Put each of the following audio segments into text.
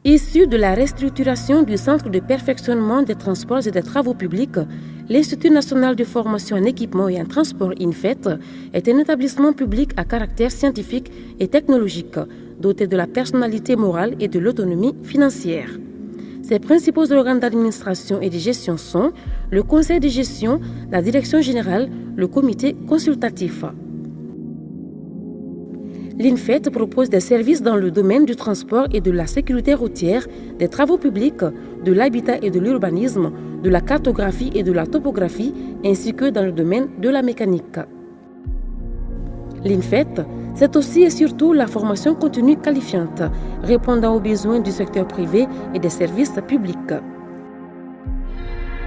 Issu de la restructuration du Centre de perfectionnement des transports et des travaux publics, l'Institut national de formation en équipement et en transport INFET est un établissement public à caractère scientifique et technologique, doté de la personnalité morale et de l'autonomie financière. Ses principaux organes d'administration et de gestion sont le conseil de gestion, la direction générale, le comité consultatif. L'INFET propose des services dans le domaine du transport et de la sécurité routière, des travaux publics, de l'habitat et de l'urbanisme, de la cartographie et de la topographie, ainsi que dans le domaine de la mécanique. L'INFET, c'est aussi et surtout la formation continue qualifiante, répondant aux besoins du secteur privé et des services publics.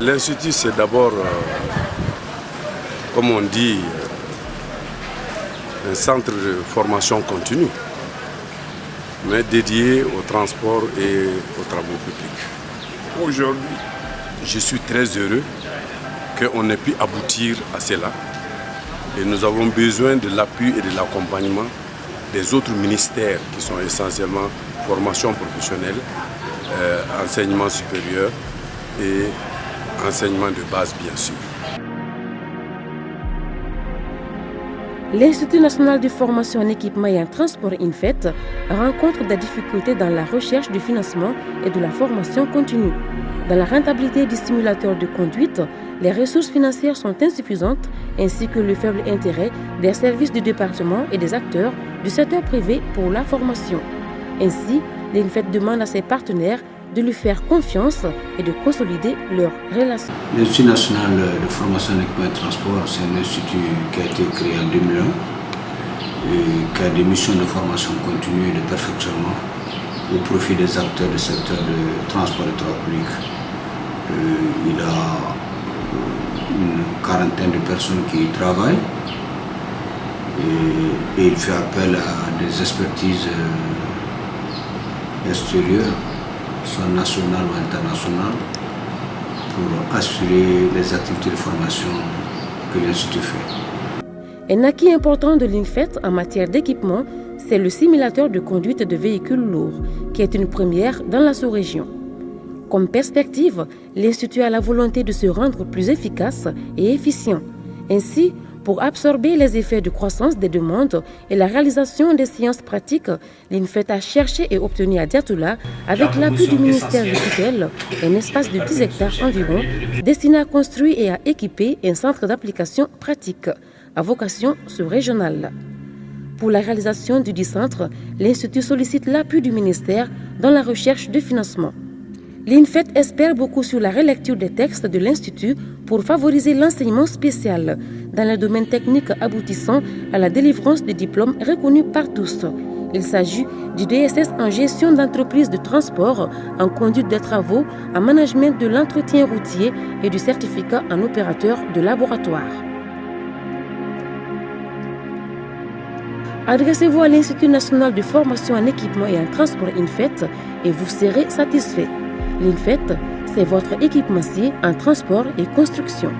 L'Institut, c'est d'abord, comme on dit, un centre de formation continue, mais dédié au transport et aux travaux publics. Aujourd'hui, je suis très heureux qu'on ait pu aboutir à cela. Et nous avons besoin de l'appui et de l'accompagnement des autres ministères qui sont essentiellement formation professionnelle, enseignement supérieur et enseignement de base, bien sûr. L'Institut national de formation en équipement et en transport INFET rencontre des difficultés dans la recherche du financement et de la formation continue. Dans la rentabilité du simulateur de conduite, les ressources financières sont insuffisantes ainsi que le faible intérêt des services du département et des acteurs du secteur privé pour la formation. Ainsi, l'INFET demande à ses partenaires de lui faire confiance et de consolider leurs relations. L'Institut national de formation en équipement et transport, c'est un institut qui a été créé en 2001 et qui a des missions de formation continue et de perfectionnement au profit des acteurs du secteur de transport et travaux publics. Il a une quarantaine de personnes qui y travaillent et il fait appel à des expertises extérieures, soit nationales ou internationales, pour assurer les activités de formation que l'Institut fait. Un acquis important de l'INFET en matière d'équipement, c'est le simulateur de conduite de véhicules lourds, qui est une première dans la sous-région. Comme perspective, l'Institut a la volonté de se rendre plus efficace et efficient. Ainsi, pour absorber les effets de croissance des demandes et la réalisation des séances pratiques, l'INFET a cherché et obtenu à Diatoula, avec l'appui du ministère de tutelle, un espace de 10 hectares environ, destiné à construire et à équiper un centre d'application pratique, à vocation sous-régionale. Pour la réalisation du dit centre, l'Institut sollicite l'appui du ministère dans la recherche de financement. L'INFET espère beaucoup sur la relecture des textes de l'Institut pour favoriser l'enseignement spécial dans le domaine technique aboutissant à la délivrance de diplômes reconnus par tous. Il s'agit du DSS en gestion d'entreprise de transport, en conduite des travaux, en management de l'entretien routier et du certificat en opérateur de laboratoire. Adressez-vous à l'Institut national de formation en équipement et en transport INFET et vous serez satisfait. L'INFET, c'est votre équipementier en transport et construction.